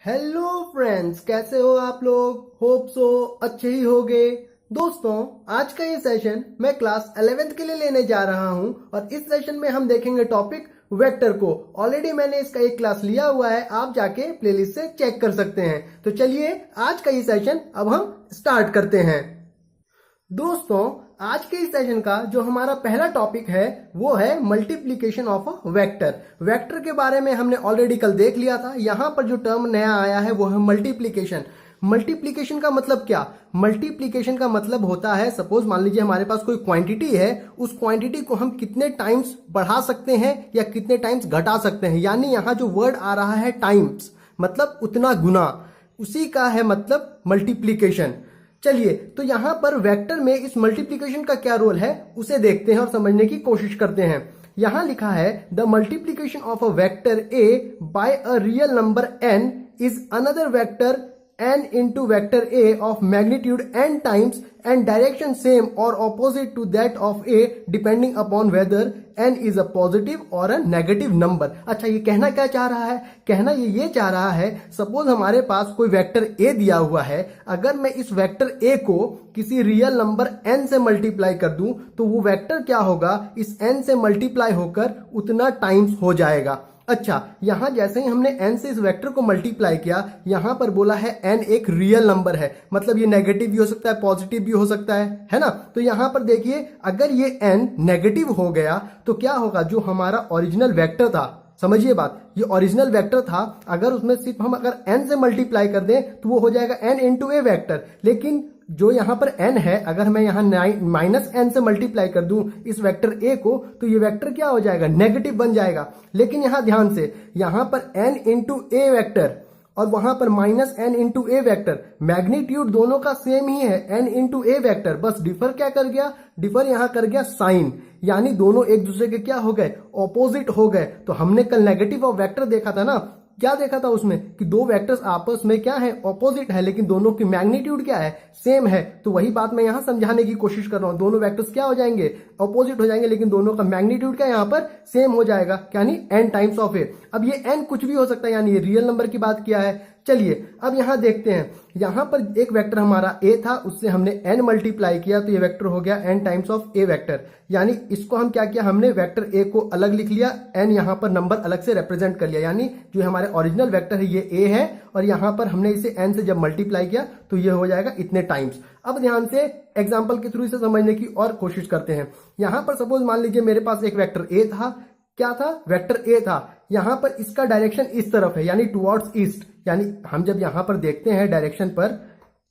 Hello friends, कैसे हो आप लोग। होप सो अच्छे ही होगे। दोस्तों, आज का ये सेशन मैं क्लास 11th के लिए लेने जा रहा हूं और इस सेशन में हम देखेंगे टॉपिक वेक्टर को। ऑलरेडी मैंने इसका एक क्लास लिया हुआ है, आप जाके प्लेलिस्ट से चेक कर सकते हैं। तो चलिए आज का ये सेशन अब हम स्टार्ट करते हैं। दोस्तों, आज के इस सेशन का जो हमारा पहला टॉपिक है वो है multiplication of a vector. Vector के बारे में हमने ऑलरेडी कल देख लिया था। यहां पर जो टर्म नया आया है वो है मल्टीप्लीकेशन। मल्टीप्लीकेशन का मतलब क्या? मल्टीप्लीकेशन का मतलब होता है, सपोज मान लीजिए हमारे पास कोई क्वांटिटी है, उस क्वांटिटी को हम कितने टाइम्स बढ़ा सकते हैं या कितने टाइम्स घटा सकते हैं। यानी यहां जो वर्ड आ रहा है टाइम्स, मतलब उतना गुना, उसी का है मतलब मल्टीप्लीकेशन। चलिए, तो यहां पर वेक्टर में इस मल्टीप्लिकेशन का क्या रोल है उसे देखते हैं और समझने की कोशिश करते हैं। यहां लिखा है the multiplication of a vector A by a real number n is another vector n into vector a of magnitude n times and direction same or opposite to that of a depending upon whether n is a positive or a negative number। अच्छा, ये कहना क्या चाह रहा है? कहना ये चाह रहा है, सपोज हमारे पास कोई वेक्टर a दिया हुआ है। अगर मैं इस वेक्टर a को किसी रियल नंबर n से मल्टीप्लाई कर दूं तो वो वेक्टर क्या होगा, इस n से मल्टीप्लाई होकर उतना टाइम्स हो जाएगा। अच्छा, यहां जैसे ही हमने n से इस वेक्टर को मल्टीप्लाई किया, यहां पर बोला है n एक रियल नंबर है, मतलब ये नेगेटिव भी हो सकता है, पॉजिटिव भी हो सकता है ना। तो यहां पर देखिए, अगर ये n नेगेटिव हो गया तो क्या होगा, जो हमारा ओरिजिनल वेक्टर था, समझिए बात, ये ओरिजिनल वेक्टर था, अगर उसमें सिर्फ हम अगर n से मल्टीप्लाई कर दें तो वो हो जाएगा n इंटू ए वेक्टर। लेकिन जो यहां पर n है, अगर मैं यहां माइनस n से मल्टीप्लाई कर दूं इस वेक्टर a को, तो ये वेक्टर क्या हो जाएगा, नेगेटिव बन जाएगा। लेकिन यहां ध्यान से, यहां पर n इंटू ए वेक्टर और वहां पर माइनस n इंटू ए वेक्टर, मैग्नीट्यूड दोनों का सेम ही है, n इंटू ए वेक्टर, बस डिफर क्या कर गया, डिफर यहां कर गया साइन। यानी दोनों एक दूसरे के क्या हो गए, ऑपोजिट हो गए। तो हमने कल नेगेटिव ऑफ वेक्टर देखा था ना, क्या देखा था उसमें कि दो वेक्टर्स आपस में क्या है, ऑपोजिट है, लेकिन दोनों की मैग्नीट्यूड क्या है, सेम है। तो वही बात मैं यहां समझाने की कोशिश कर रहा हूं, दोनों वेक्टर्स क्या हो जाएंगे, ऑपोजिट हो जाएंगे, लेकिन दोनों का मैग्नीट्यूड क्या यहां पर सेम हो जाएगा, यानी n टाइम्स ऑफ ए। अब ये n कुछ भी हो सकता है, यानी ये रियल नंबर की बात किया है। चलिए अब यहां देखते हैं, यहां पर एक वेक्टर हमारा a था, उससे हमने n मल्टीप्लाई किया तो ये वेक्टर हो गया n times of a vector. यानी इसको हम क्या किया, हमने वेक्टर a को अलग लिख लिया, n यहां पर नंबर अलग से रिप्रेजेंट कर लिया। यानी जो हमारे ओरिजिनल वेक्टर है ये a है, और यहां पर हमने इसे n से जब मल्टीप्लाई किया तो ये हो जाएगा इतने टाइम्स। अब ध्यान से एग्जाम्पल के थ्रू इसे समझने की और कोशिश करते हैं। यहां पर सपोज मान लीजिए मेरे पास एक वेक्टर a था, क्या था, वेक्टर a था। यहां पर इसका डायरेक्शन इस तरफ है, यानी टुवर्ड्स ईस्ट। यानी हम जब यहां पर देखते हैं डायरेक्शन पर,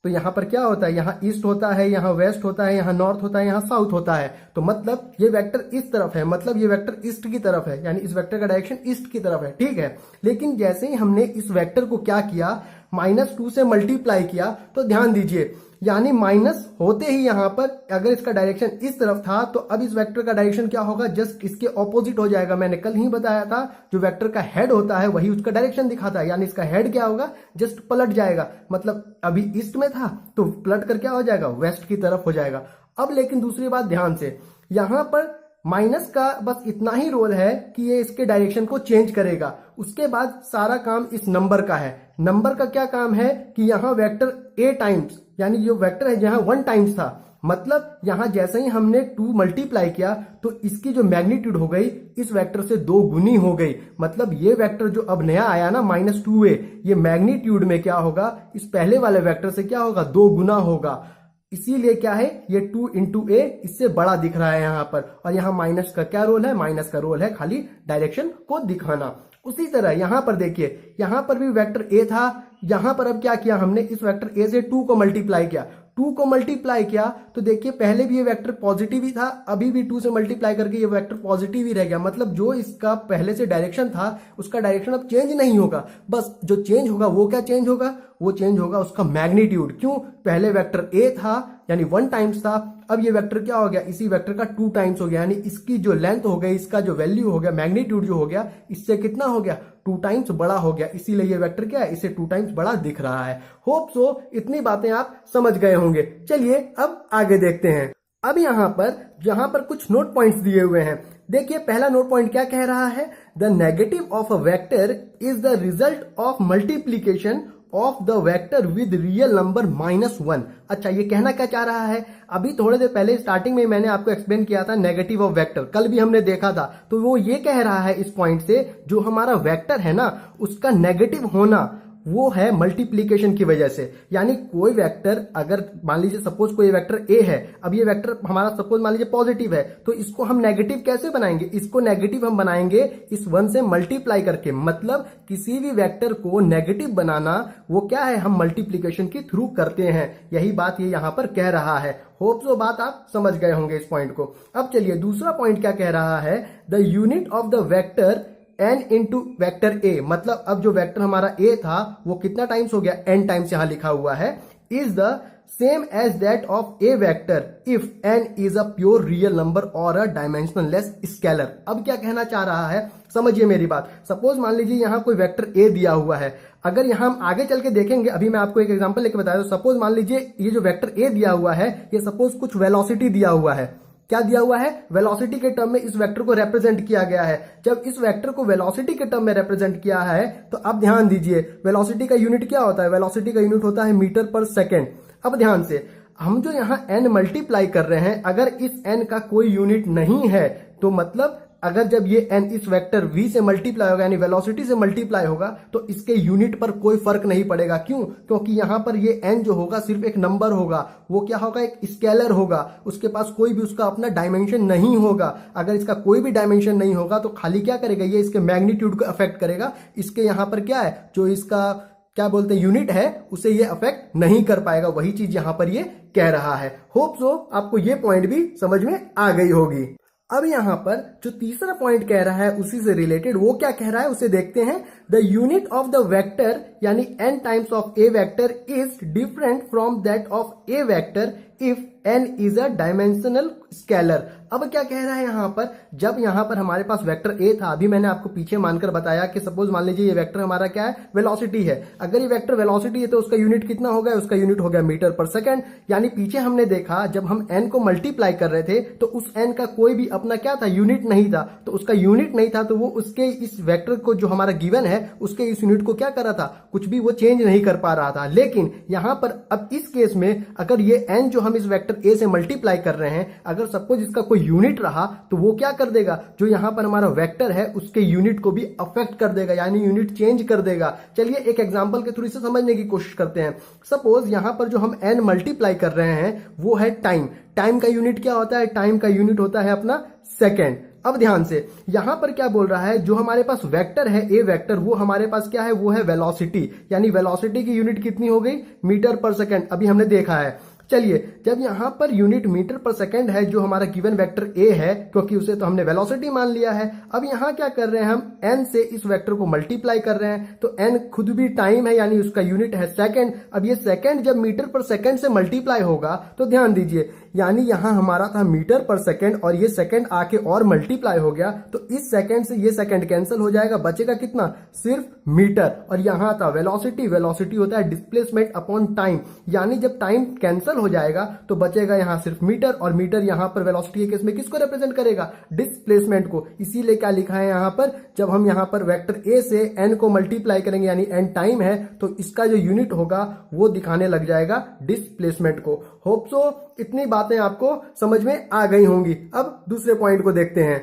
तो यहां पर क्या होता है, यहां ईस्ट होता है, यहां वेस्ट होता है, यहां नॉर्थ होता है, यहां साउथ होता है। तो मतलब ये वेक्टर इस तरफ है, मतलब ये वेक्टर ईस्ट की तरफ है, यानी इस वेक्टर का डायरेक्शन ईस्ट की तरफ है, ठीक है। लेकिन जैसे ही हमने इस वेक्टर को क्या किया, -2 से मल्टीप्लाई किया, तो ध्यान दीजिए, यानी माइनस होते ही यहां पर अगर इसका डायरेक्शन इस तरफ था तो अब इस वेक्टर का डायरेक्शन क्या होगा, जस्ट इसके ऑपोजिट हो जाएगा। मैंने कल ही बताया था, जो वेक्टर का हेड होता है वही उसका डायरेक्शन दिखाता है, यानी इसका हेड क्या होगा, जस्ट पलट जाएगा। मतलब अभी ईस्ट में था तो पलट कर क्या हो जाएगा, वेस्ट की तरफ हो जाएगा। अब लेकिन दूसरी बात ध्यान से, यहां पर माइनस का बस इतना ही रोल है कि ये इसके डायरेक्शन को चेंज करेगा। उसके बाद सारा काम इस नंबर का है। नंबर का क्या काम है कि यहां वेक्टर a टाइम्स, यानी जो वेक्टर है जहां 1 टाइम्स था, मतलब यहां जैसे ही हमने 2 मल्टीप्लाई किया तो इसकी जो मैग्नीट्यूड हो गई इस वेक्टर से 2 गुनी हो गई। मतलब ये वेक्टर जो अब नया आया ना -2a, ये मैग्नीट्यूड में क्या होगा, इस पहले वाले वेक्टर से क्या होगा, 2 गुना होगा। इसीलिए क्या है, ये 2 इंटू ए इससे बड़ा दिख रहा है यहां पर। और यहां माइनस का क्या रोल है, माइनस का रोल है खाली डायरेक्शन को दिखाना। उसी तरह यहां पर देखिए, यहां पर भी वेक्टर ए था, यहां पर अब क्या किया हमने, इस वेक्टर ए से 2 को मल्टीप्लाई किया। 2 को मल्टीप्लाई किया तो देखिए पहले भी ये वेक्टर पॉजिटिव ही था, अभी भी 2 से मल्टीप्लाई करके ये वेक्टर पॉजिटिव ही रह गया। मतलब जो इसका पहले से डायरेक्शन था उसका डायरेक्शन अब चेंज नहीं होगा, बस जो चेंज होगा वो क्या चेंज होगा, वो चेंज होगा उसका मैग्नीट्यूड। क्यों, पहले वेक्टर ए था यानी 1 टाइम्स था, अब ये वेक्टर क्या हो गया, इसी वेक्टर का 2 टाइम्स हो गया। यानी इसकी जो लेंथ हो गई, इसका जो वैल्यू हो गया, मैग्नीट्यूड जो हो गया, इससे कितना हो गया, 2 टाइम्स बड़ा हो गया। इसीलिए ये वेक्टर क्या है, इसे 2 टाइम्स बड़ा दिख रहा है। होप सो इतनी बातें आप समझ गए होंगे। चलिए अब आगे देखते हैं। अब यहां पर कुछ नोट पॉइंट्स दिए हुए हैं, देखिए पहला नोट पॉइंट क्या कह रहा है, the negative of a vector is the result of multiplication of the vector with real number -1। अच्छा, ये कहना क्या चाह रहा है, अभी थोड़ी देर पहले स्टार्टिंग में मैंने आपको एक्सप्लेन किया था नेगेटिव ऑफ वेक्टर, कल भी हमने देखा था। तो वो ये कह रहा है इस पॉइंट से, जो हमारा वेक्टर है ना उसका नेगेटिव होना वो है मल्टीप्लीकेशन की वजह से। यानी कोई वेक्टर, अगर मान लीजिए सपोज कोई वेक्टर ए है, अब ये वेक्टर हमारा सपोज मान लीजिए पॉजिटिव है, तो इसको हम नेगेटिव कैसे बनाएंगे, इसको नेगेटिव हम बनाएंगे इस 1 से मल्टीप्लाई करके। मतलब किसी भी वेक्टर को नेगेटिव बनाना वो क्या है, हम मल्टीप्लीकेशन के थ्रू करते हैं। यही बात ये यहां पर कह रहा है। होप सो बात आप समझ गए होंगे इस पॉइंट को। अब चलिए दूसरा पॉइंट क्या कह रहा है, the unit of the vector n into vector a। मतलब अब जो वेक्टर हमारा a था वो कितना टाइम्स हो गया, n टाइम्स यहां लिखा हुआ है, is the same as that of a vector if n is a pure real number और अ डायमेंशनलेस स्केलर। अब क्या कहना चाह रहा है, समझिए मेरी बात। सपोज मान लीजिए यहां कोई वेक्टर a दिया हुआ है, अगर यहां हम आगे चल के देखेंगे, अभी मैं आपको एक एग्जांपल लेके बताया। सपोज मान लीजिए ये जो वेक्टर a दिया हुआ है, ये सपोज कुछ वेलोसिटी दिया हुआ है। क्या दिया हुआ है, वेलोसिटी के टर्म में इस वेक्टर को रिप्रेजेंट किया गया है। जब इस वेक्टर को वेलोसिटी के टर्म में रिप्रेजेंट किया है तो अब ध्यान दीजिए, वेलोसिटी का यूनिट क्या होता है, वेलोसिटी का यूनिट होता है मीटर पर सेकेंड। अब ध्यान से, हम जो यहां n मल्टीप्लाई कर रहे हैं, अगर इस n का कोई यूनिट नहीं है तो मतलब अगर जब ये n इस वेक्टर v से मल्टीप्लाई होगा यानी वेलोसिटी से मल्टीप्लाई होगा तो इसके यूनिट पर कोई फर्क नहीं पड़ेगा। क्यों, क्योंकि यहां पर ये n जो होगा सिर्फ एक नंबर होगा, वो क्या होगा, एक स्केलर होगा, उसके पास कोई भी उसका अपना डायमेंशन नहीं होगा। अगर इसका कोई भी डायमेंशन नहीं होगा तो खाली क्या करेगा, ये इसके मैग्नीट्यूड को अफेक्ट करेगा। इसके यहां पर क्या है, जो इसका क्या बोलते हैं यूनिट है, उसे ये अफेक्ट नहीं कर पाएगा। वही चीज यहां पर ये कह रहा है। होप सो आपको ये पॉइंट भी समझ में आ गई होगी। अब यहां पर जो तीसरा पॉइंट कह रहा है उसी से रिलेटेड, वो क्या कह रहा है उसे देखते हैं। The unit of the vector यानी n times of a vector is different from that of a vector if n is a dimensional scalar. अब क्या कह रहा है यहां पर, जब यहां पर हमारे पास वेक्टर a था, अभी मैंने आपको पीछे मानकर बताया कि सपोज मान लीजिए ये वेक्टर हमारा क्या है, वेलोसिटी है। अगर ये वेक्टर वेलोसिटी है तो उसका यूनिट कितना हो गया, उसका यूनिट हो गया मीटर पर सेकंड। यानी पीछे हमने देखा जब हम n को मल्टीप्लाई कर रहे थे तो उस n का कोई भी अपना क्या था, यूनिट नहीं था। तो उसका यूनिट नहीं था तो वो उसके इस वेक्टर को जो हमारा गिवन है उसके इस यूनिट को क्या कर रहा था, कुछ भी वो चेंज नहीं कर पा रहा था। लेकिन यहां पर अब इस केस में अगर ये n जो हम इस वेक्टर a से मल्टीप्लाई कर रहे हैं, अगर सपोज इसका कोई यूनिट रहा तो वो क्या कर देगा, जो यहां पर हमारा वेक्टर है उसके यूनिट को भी अफेक्ट कर देगा, यानी यूनिट चेंज कर देगा। चलिए एक एग्जांपल के थ्रू इसे समझने की कोशिश करते हैं। सपोज यहां पर जो हम n मल्टीप्लाई कर रहे हैं वो है टाइम। टाइम का यूनिट क्या होता है, टाइम का यूनिट होता है अपना सेकेंड। अब ध्यान से, यहां पर क्या बोल रहा है, जो हमारे पास वेक्टर है ए वेक्टर, वो हमारे पास क्या है, वो है वेलोसिटी। यानी वेलोसिटी की यूनिट कितनी हो गई, मीटर पर सेकेंड। अभी हमने देखा है। चलिए, जब यहां पर यूनिट मीटर पर सेकंड है, जो हमारा गिवन वेक्टर ए है, क्योंकि उसे तो हमने वेलोसिटी मान लिया है। अब यहां क्या कर रहे हैं, हम n से इस वेक्टर को मल्टीप्लाई कर रहे हैं। तो n खुद भी टाइम है यानी उसका यूनिट है सेकंड। अब ये सेकंड जब मीटर पर सेकंड से मल्टीप्लाई होगा तो ध्यान दीजिए, यानी यहां हमारा था मीटर पर सेकंड और ये सेकंड आके और मल्टीप्लाई हो गया, तो इस सेकंड से ये सेकंड कैंसिल हो जाएगा, बचेगा कितना, सिर्फ मीटर। और यहां था वेलोसिटी, वेलोसिटी होता है डिस्प्लेसमेंट अपॉन टाइम, यानी जब टाइम कैंसिल हो जाएगा तो बचेगा यहां सिर्फ मीटर। और मीटर यहां पर वेलोसिटी के केस में किसको रिप्रेजेंट करेगा, डिस्प्लेसमेंट को। इसीलिए क्या लिखा है यहां पर, जब हम यहां पर वेक्टर ए से n को मल्टीप्लाई करेंगे यानी n टाइम है, तो इसका जो यूनिट होगा वो दिखाने लग जाएगा डिस्प्लेसमेंट को। होप सो इतनी बातें आपको समझ में आ गई होंगी। अब दूसरे पॉइंट को देखते हैं।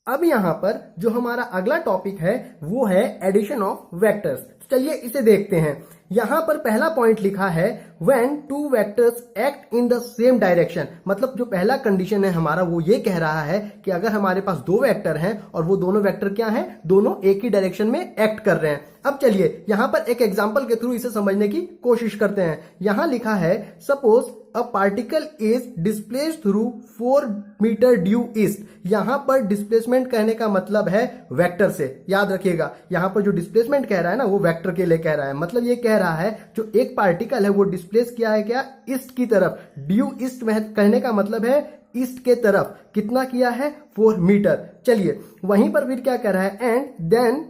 अब यहां पर जो हमारा अगला टॉपिक है वो है एडिशन ऑफ वेक्टर्स। चलिए इसे देखते हैं। यहां पर पहला पॉइंट लिखा है when two vectors act in the same direction. मतलब जो पहला कंडीशन है हमारा वो ये कह रहा है कि अगर हमारे पास दो वेक्टर हैं और वो दोनों वेक्टर क्या हैं, दोनों एक ही डायरेक्शन में एक्ट कर रहे हैं। अब चलिए यहां पर एक एग्जांपल के थ्रू इसे समझने की कोशिश करते हैं। यहां लिखा है suppose a particle is displaced through 4 metre due east. यहां पर डिस्प्लेसमेंट कहने का मतलब है वेक्टर से, याद रखिएगा। यहां पर जो डिस्प्लेसमेंट कह रहा है ना वो वेक्टर के लिए कह रहा है। मतलब ये कह रहा है जो एक पार्टिकल है वो डिस्प्लेस किया है क्या, ईस्ट की तरफ। ड्यू ईस्ट में कहने का मतलब है ईस्ट के तरफ। कितना किया है, 4 मीटर। चलिए वहीं पर फिर क्या कह रहा है, and then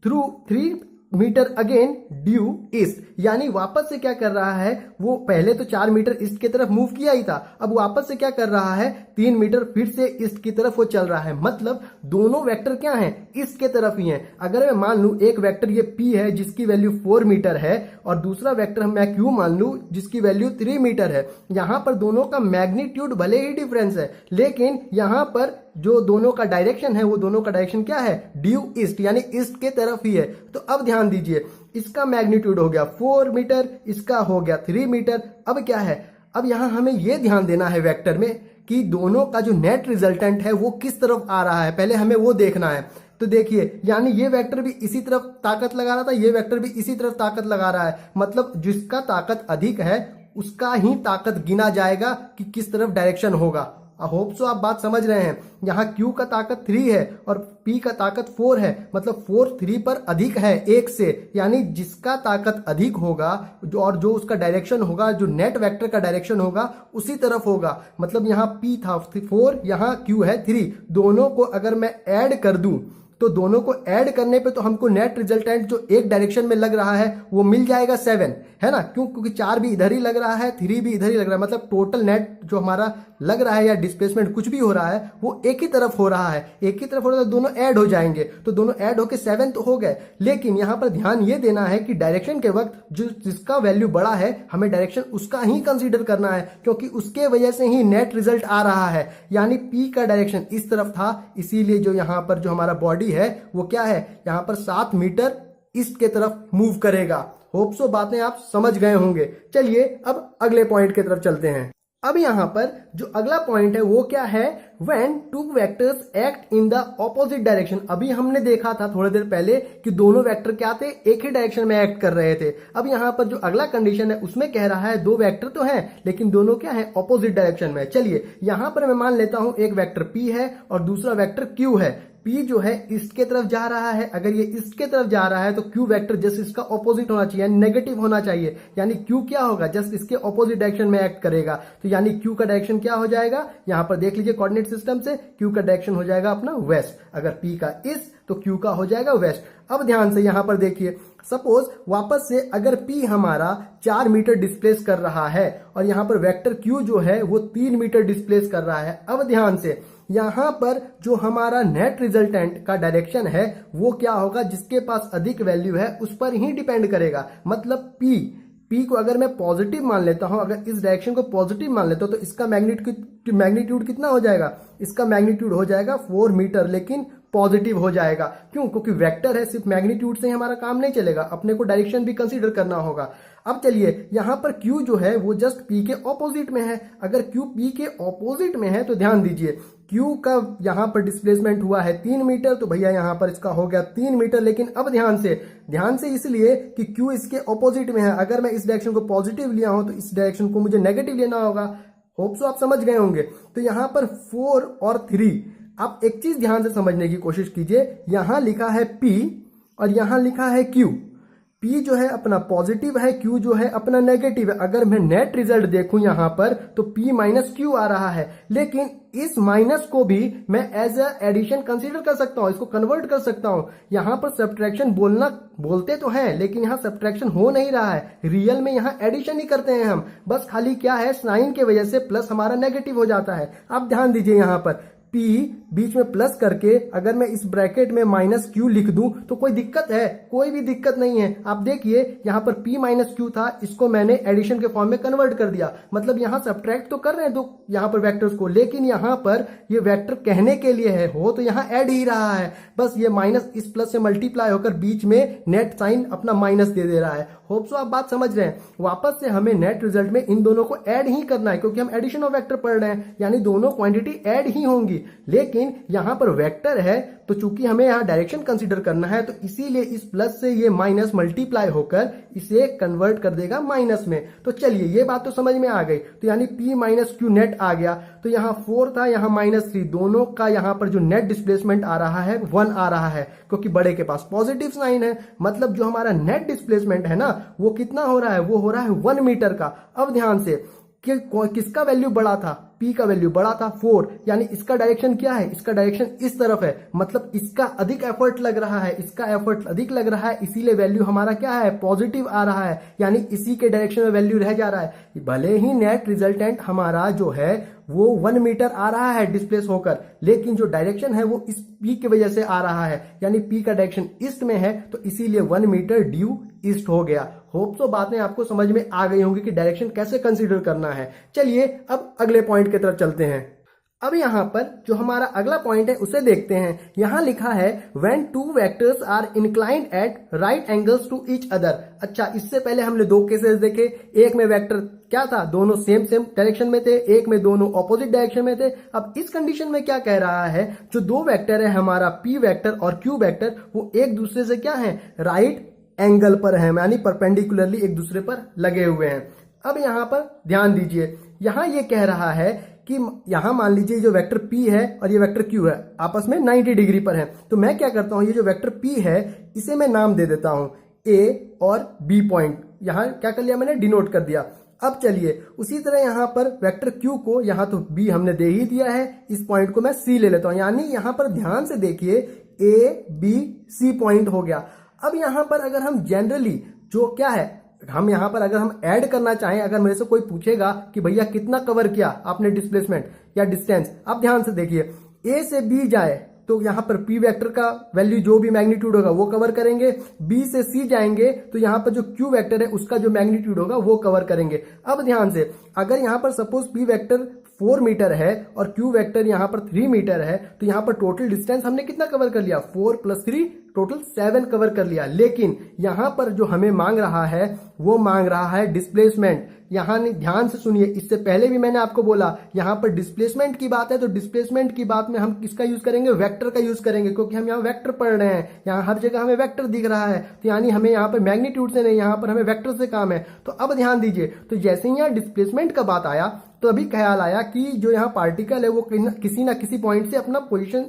through 3 metre again due east. यानी वापस से क्या कर रहा है, वो पहले तो 4 मीटर ईस्ट की तरफ मूव किया ही था, अब वापस से क्या कर रहा है, 3 मीटर फिर से ईस्ट की तरफ वो चल रहा है। मतलब दोनों वेक्टर क्या हैं, ईस्ट के तरफ ही हैं। अगर मैं मान लूं एक वेक्टर ये P है जिसकी वैल्यू 4 मीटर है और दूसरा वेक्टर मैं Q मान लूं जिसकी वैल्यू 3 मीटर है, यहां पर दोनों का मैग्नीट्यूड भले ही डिफरेंस है, लेकिन यहां पर जो दोनों का डायरेक्शन है वो दोनों का डायरेक्शन क्या है, ड्यू ईस्ट, यानी ईस्ट के तरफ ही है। तो अब ध्यान दीजिए, इसका मैग्नीट्यूड हो गया 4 मीटर, इसका हो गया 3 मीटर। अब क्या है, अब यहां हमें यह ध्यान देना है वेक्टर में कि दोनों का जो नेट रिजल्टेंट है वो किस तरफ आ रहा है, पहले हमें वो देखना है। तो देखिए, यानी ये वेक्टर भी इसी तरफ ताकत लगा रहा था, ये वेक्टर भी इसी तरफ ताकत लगा रहा है। मतलब जिसका ताकत अधिक है उसका ही ताकत गिना जाएगा कि किस तरफ डायरेक्शन होगा। आई होप सो आप बात समझ रहे हैं। यहाँ Q का ताकत 3 है और P का ताकत 4 है, मतलब 4 3 पर अधिक है 1 से, यानी जिसका ताकत अधिक होगा जो उसका डायरेक्शन होगा, जो नेट वेक्टर का डायरेक्शन होगा उसी तरफ होगा। मतलब यहाँ P था 4, यहाँ Q है 3, दोनों को अगर मैं ऐड कर दूं तो दोनों को ऐड करने पे तो हमको नेट रिजल्टेंट जो एक डायरेक्शन में लग रहा है वो मिल जाएगा 7, है ना। क्योंकि 4 भी इधर ही लग रहा है, 3 भी इधर ही लग रहा है, मतलब टोटल नेट जो हमारा लग रहा है या डिस्प्लेसमेंट कुछ भी हो रहा है वो एक ही तरफ हो रहा है, एक ही तरफ हो रहा है, तो दोनों ऐड हो जाएंगे, तो दोनों ऐड होके 7 तो हो गए। लेकिन यहां पर ध्यान ये देना है कि डायरेक्शन के वक्त जो जिसका वैल्यू बड़ा है हमें डायरेक्शन उसका ही कंसीडर करना है, क्योंकि उसके वजह से ही नेट रिजल्ट आ रहा है। यानी P का डायरेक्शन इस तरफ था, इसीलिए जो यहां पर जो हमारा बॉडी है वो क्या है, यहां पर 7 मीटर ईस्ट के तरफ मूव करेगा। होप सो बातें आप समझ गए होंगे। चलिए अब अगले पॉइंट की तरफ चलते हैं। अब यहां पर जो अगला पॉइंट है वो क्या है, when two vectors act in the opposite direction. अभी हमने देखा था थोड़ी देर पहले कि दोनों वेक्टर क्या थे, एक ही डायरेक्शन में एक्ट कर रहे थे। अब यहां पर जो अगला कंडीशन है उसमें कह रहा है दो वेक्टर तो हैं लेकिन दोनों क्या है, ऑपोजिट डायरेक्शन में। चलिए यहां पर मैं मान लेता हूं एक वेक्टर P है और दूसरा वेक्टर Q है। P जो है ईस्ट के तरफ जा रहा है, अगर ये ईस्ट के तरफ जा रहा है तो Q वेक्टर जस्ट इसका ऑपोजिट होना चाहिए, यानी नेगेटिव होना चाहिए। यानी Q क्या होगा, जस्ट इसके ऑपोजिट डायरेक्शन में एक्ट करेगा। तो यानी Q का डायरेक्शन क्या हो जाएगा, यहां पर देख लीजिए कोऑर्डिनेट सिस्टम से Q का डायरेक्शन हो जाएगा अपना वेस्ट। अगर P का ईस्ट तो Q का हो जाएगा वेस्ट। अब ध्यान से यहां पर देखिए, सपोज वापस से अगर P हमारा 4 मीटर डिस्प्लेस कर रहा है और यहां पर वेक्टर Q जो है वो 3 मीटर डिस्प्लेस कर रहा है। अब ध्यान से यहां पर जो हमारा नेट रिजल्टेंट का डायरेक्शन है वो क्या होगा, जिसके पास अधिक वैल्यू है उस पर ही डिपेंड करेगा। मतलब P को अगर मैं पॉजिटिव मान लेता हूं, अगर इस डायरेक्शन को पॉजिटिव मान लेता हूं तो इसका मैग्नीट्यूड कितना हो जाएगा, इसका मैग्नीट्यूड हो जाएगा 4 मीटर, लेकिन पॉजिटिव हो जाएगा। क्यों, क्योंकि वेक्टर है, सिर्फ मैग्नीट्यूड से ही हमारा काम नहीं चलेगा, अपने को डायरेक्शन भी कंसीडर करना होगा। अब चलिए यहां पर Q जो है वो जस्ट P के ऑपोजिट में है। अगर Q P के ऑपोजिट में है तो ध्यान दीजिए Q का यहां पर डिस्प्लेसमेंट हुआ है 3 मीटर, तो भैया यहां पर इसका हो गया 3 मीटर। लेकिन अब ध्यान से इसलिए कि Q इसके ऑपोजिट में है, अगर मैं इस डायरेक्शन को पॉजिटिव लिया हूं तो इस डायरेक्शन को मुझे नेगेटिव लेना होगा। होप सो आप समझ गए होंगे। तो यहां पर 4 और 3, आप एक चीज ध्यान से समझने की कोशिश कीजिए, यहां लिखा है P और यहां लिखा है Q। P जो है अपना पॉजिटिव है, Q जो है अपना नेगेटिव है। अगर मैं नेट रिजल्ट देखूं यहां पर तो P माइनस Q आ रहा है, लेकिन इस माइनस को भी मैं एज अ एडिशन कंसीडर कर सकता हूं, इसको कन्वर्ट कर सकता हूं। यहां पर सब्ट्रैक्शन बोलते तो हैं लेकिन यहां सब्ट्रैक्शन हो नहीं रहा है, रियल में यहां एडिशन ही करते हैं हम, बस खाली क्या है साइन के वजह से प्लस हमारा नेगेटिव हो जाता है। आप ध्यान दीजिए यहां पर P बीच में प्लस करके अगर मैं इस ब्रैकेट में माइनस Q लिख दूं तो कोई दिक्कत है, कोई भी दिक्कत नहीं है। आप देखिए यहां पर P माइनस Q था, इसको मैंने एडिशन के फॉर्म में कन्वर्ट कर दिया। मतलब यहां सब्ट्रैक्ट तो कर रहे हैं दो यहां पर वेक्टर्स को, लेकिन यहां पर ये वेक्टर कहने के लिए है, हो तो यहां ऐड ही रहा है, बस ये माइनस इस प्लस से मल्टीप्लाई होकर बीच में नेट साइन अपना माइनस दे रहा है। होप सो आप बात समझ रहे हैं। वापस से हमें नेट रिजल्ट में इन दोनों को ऐड ही करना है, क्योंकि हम एडिशन ऑफ वेक्टर पढ़ रहे हैं, यानी दोनों क्वांटिटी ऐड ही होंगी। लेकिन यहां पर वेक्टर है तो चूंकि हमें यहां डायरेक्शन कंसीडर करना है तो इसीलिए इस प्लस से ये माइनस मल्टीप्लाई होकर इसे कन्वर्ट कर देगा माइनस में। तो चलिए ये बात तो समझ में आ गई। तो यानी P माइनस Q नेट आ गया, तो यहां 4 था, यहां -3, दोनों का यहां पर जो नेट डिस्प्लेसमेंट आ रहा है 1 आ रहा है, क्योंकि बड़े के पास पॉजिटिव साइन है। मतलब जो हमारा नेट डिस्प्लेसमेंट है ना वो कितना हो रहा है, वो हो रहा है 1 मीटर का। अब ध्यान से किसका वैल्यू बड़ा था, P का वैल्यू बड़ा था 4, यानी इसका डायरेक्शन क्या है, इसका डायरेक्शन इस तरफ है, मतलब इसका अधिक एफर्ट लग रहा है, इसका एफर्ट अधिक लग रहा है, इसीलिए वैल्यू हमारा क्या है, पॉजिटिव आ रहा है, यानी इसी के डायरेक्शन में वैल्यू रह जा रहा है। भले ही नेट रिजल्टेंट हमारा जो है वो 1 मीटर आ रहा है डिस्प्लेस होकर, लेकिन जो डायरेक्शन है वो इस P की वजह से आ रहा है, यानी P का डायरेक्शन ईस्ट में है, तो इसीलिए 1 मीटर ड्यू ईस्ट हो गया। होप सो बातें आपको समझ में आ गई होंगी कि डायरेक्शन कैसे कंसीडर करना है। चलिए अब अगले पॉइंट की तरफ चलते हैं। अब यहां पर जो हमारा अगला पॉइंट है उसे देखते हैं। यहां लिखा है when two vectors are inclined at right angles to each other. अच्छा, इससे पहले हमने दो केसेस देखे, एक में वेक्टर क्या था, दोनों सेम डायरेक्शन में थे, एक में दोनों ऑपोजिट डायरेक्शन में थे। अब इस कंडीशन में क्या कह रहा है, जो दो वेक्टर है हमारा P वेक्टर और Q वेक्टर, वो एक दूसरे से क्या है, राइट एंगल पर है, यानी परपेंडिकुलरली एक दूसरे पर लगे हुए हैं। अब यहां पर ध्यान दीजिए, यहां ये कह रहा है कि यहां मान लीजिए जो वेक्टर P है और ये वेक्टर Q है आपस में 90 डिग्री पर है, तो मैं क्या करता हूं, ये जो वेक्टर P है इसे मैं नाम दे देता हूं A और B पॉइंट। यहां क्या कर लिया मैंने, डिनोट कर दिया। अब चलिए उसी तरह यहां पर वेक्टर Q को, यहां तो B हमने दे ही दिया है, इस पॉइंट को मैं C ले लेता हूं, यानी यहां पर ध्यान से देखिए A B C पॉइंट हो गया। अब यहां पर अगर हम जनरली जो क्या है, हम यहां पर अगर हम ऐड करना चाहें, अगर मेरे से कोई पूछेगा कि भैया कितना कवर किया आपने डिस्प्लेसमेंट या डिस्टेंस, अब ध्यान से देखिए A से B जाए तो यहां पर P वेक्टर का वैल्यू जो भी मैग्नीट्यूड होगा वो कवर करेंगे, B से C जाएंगे तो यहां पर जो Q वेक्टर है उसका जो मैग्नीट्यूड होगा वो कवर करेंगे। अब ध्यान से अगर यहां पर सपोज P वेक्टर 4 मीटर है और Q वेक्टर यहां पर 3 मीटर है, तो यहां पर टोटल डिस्टेंस हमने कितना कवर कर लिया, 4 + 3 टोटल 7 कवर कर लिया। लेकिन यहां पर जो हमें मांग रहा है वो मांग रहा है डिस्प्लेसमेंट। यहां ध्यान से सुनिए, इससे पहले भी मैंने आपको बोला यहां पर डिस्प्लेसमेंट की बात है, तो डिस्प्लेसमेंट की बात में हम किसका यूज करेंगे, वेक्टर का यूज करेंगे, क्योंकि हम यहाँ वेक्टर पढ़ रहे हैं, यहाँ हर जगह हमें वेक्टर दिख रहा है, तो यानी हमें यहाँ पर मैग्नीट्यूड से नहीं, यहाँ पर हमें वेक्टर से काम है। तो अब ध्यान दीजिए, तो जैसे ही यहाँ डिस्प्लेसमेंट का बात आया तो अभी ख्याल आया कि जो यहाँ पार्टिकल है वो किसी ना किसी पॉइंट से अपना पोजीशन